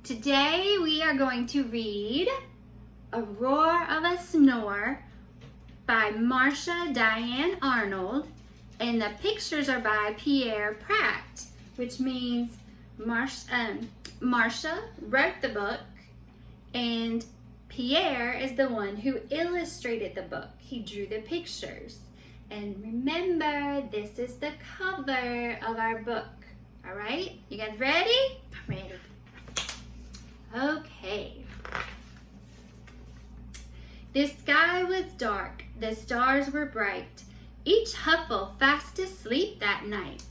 Today we are going to read A Roar of a Snore by Marsha Diane Arnold, and the pictures are by Pierre Pratt, which means Marsha wrote the book and Pierre is the one who illustrated the book. He drew the pictures. And remember, this is the cover of our book. All right, you guys ready? I'm ready. Okay. The sky was dark, the stars were bright, each Huffle fast asleep that night.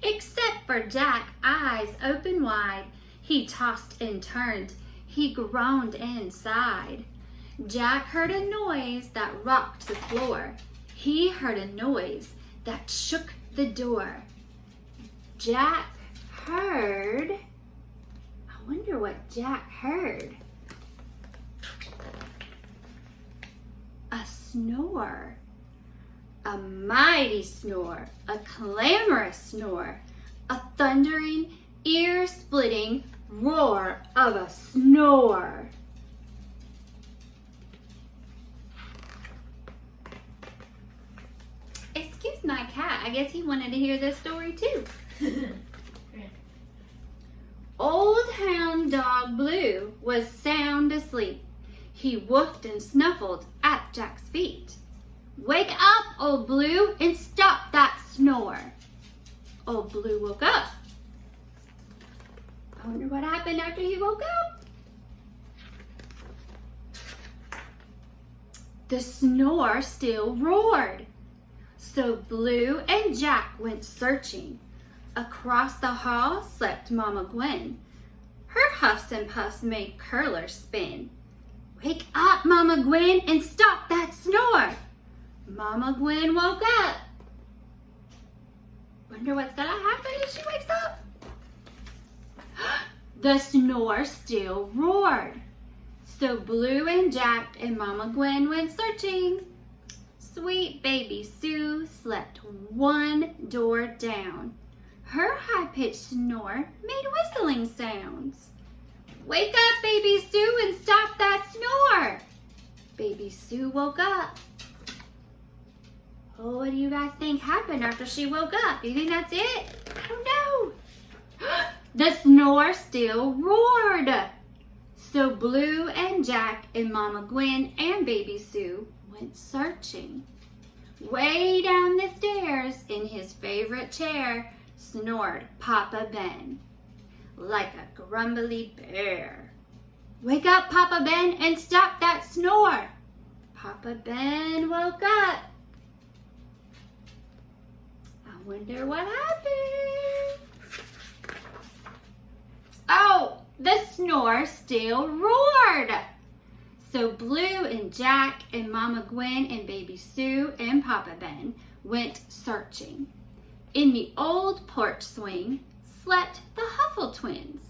Except for Jack, eyes open wide, he tossed and turned, he groaned and sighed. Jack heard a noise that rocked the floor. He heard a noise that shook the door. Jack heard, I wonder what Jack heard. A snore. A mighty snore, a clamorous snore, a thundering, ear-splitting roar of a snore. Excuse my cat, I guess he wanted to hear this story too. Old hound dog Blue was sound asleep. He woofed and snuffled at Jack's feet. Wake up, old Blue, and stop that snore. Old Blue woke up. I wonder what happened after he woke up. The snore still roared. So Blue and Jack went searching. Across the hall slept Mama Gwen. Her huffs and puffs made curlers spin. Wake up, Mama Gwen, and stop that snore. Mama Gwen woke up. Wonder what's gonna happen if she wakes up. The snore still roared. So Blue and Jack and Mama Gwen went searching. Sweet baby Sue slept one door down. Her high-pitched snore made whistling sounds. Wake up, baby Sue, and stop that snore. Baby Sue woke up. Oh, what do you guys think happened after she woke up? Do you think that's it? I don't know. The snore still roared. So Blue and Jack and Mama Gwen and Baby Sue went searching. Way down the stairs in his favorite chair snored Papa Ben like a grumbly bear. Wake up, Papa Ben, and stop that snore. Papa Ben woke up. I wonder what happened. Oh, the snore still roared. So Blue and Jack and Mama Gwen and Baby Sue and Papa Ben went searching. In the old porch swing slept the Huffle twins.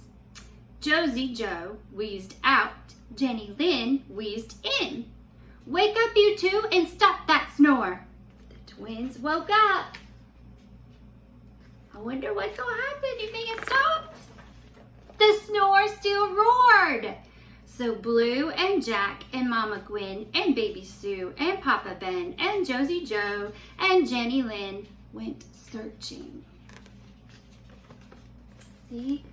Josie Joe wheezed out, Jenny Lynn wheezed in. Wake up, you two, and stop that snore. The twins woke up. I wonder what's going to happen. You think it stopped? The snore still roared. So Blue and Jack and Mama Gwen and Baby Sue and Papa Ben and Josie Joe and Jenny Lynn went searching. See,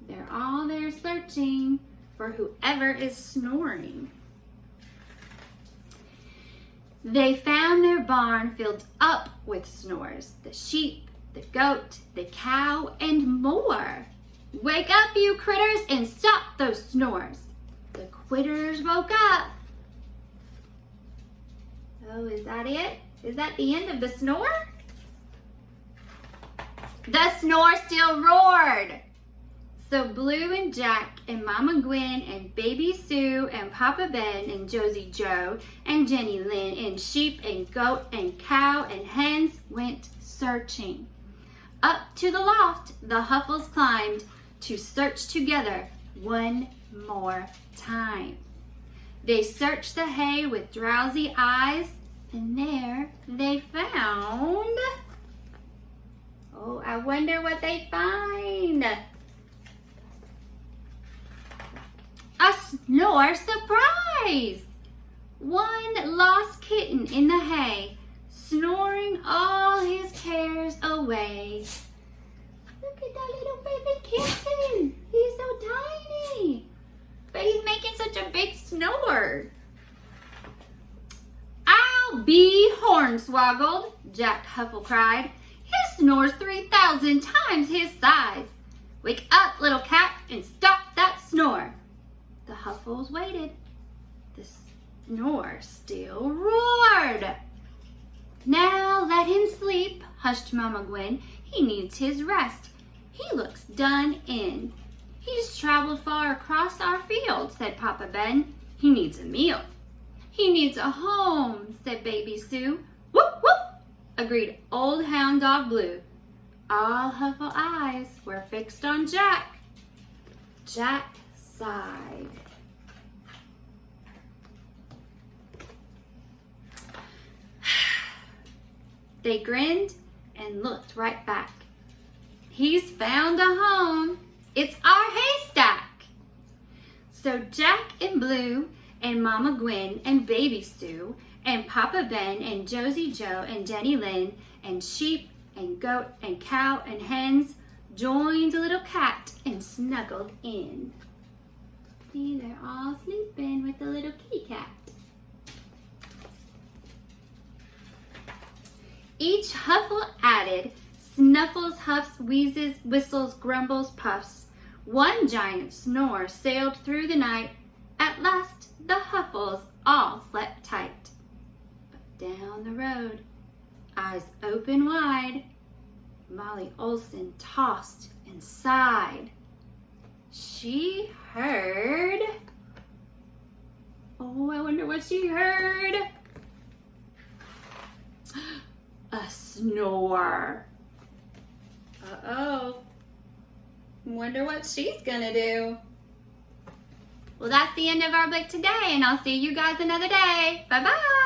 they're all there searching for whoever is snoring. They found their barn filled up with snores. The sheep, the goat, the cow, and more. Wake up, you critters, and stop those snores. The critters woke up. Oh, is that it? Is that the end of the snore? The snore still roared. So Blue and Jack and Mama Gwen and Baby Sue and Papa Ben and Josie Joe and Jenny Lynn and sheep and goat and cow and hens went searching. Up to the loft the Huffles climbed to search together one more time. They searched the hay with drowsy eyes, and there they found Oh, I wonder what they find. A Snore surprise! One lost kitten in the hay, snoring all his cares away. Look at that little baby kitten. He's so tiny, but he's making such a big snore. I'll be hornswoggled, Jack Huffle cried. His snore's 3,000 times his size. Wake up, little cat, and stop that snore. The Huffles waited. The Snore still roared. Now let him sleep, hushed Mama Gwen. He needs his rest. He looks done in. He's traveled far across our field, said Papa Ben. He needs a meal. He needs a home, said Baby Sue. Whoop, whoop, agreed Old Hound Dog Blue. All Huffle eyes were fixed on Jack. Jack sighed. They grinned and looked right back. He's found a home. It's our haystack. So Jack and Blue and Mama Gwen and Baby Sue and Papa Ben and Josie Joe and Jenny Lynn and sheep and goat and cow and hens joined a little cat and snuggled in. See, they're all sleeping with the little kitty cat. Each Huffle added snuffles, huffs, wheezes, whistles, grumbles, puffs. One giant snore sailed through the night. At last, the Huffles all slept tight. But down the road, eyes open wide, Molly Olson tossed and sighed. She heard... Oh, I wonder what she heard. A snore. Uh-oh. Wonder what she's gonna do. Well, that's the end of our book today, and I'll see you guys another day. Bye-bye.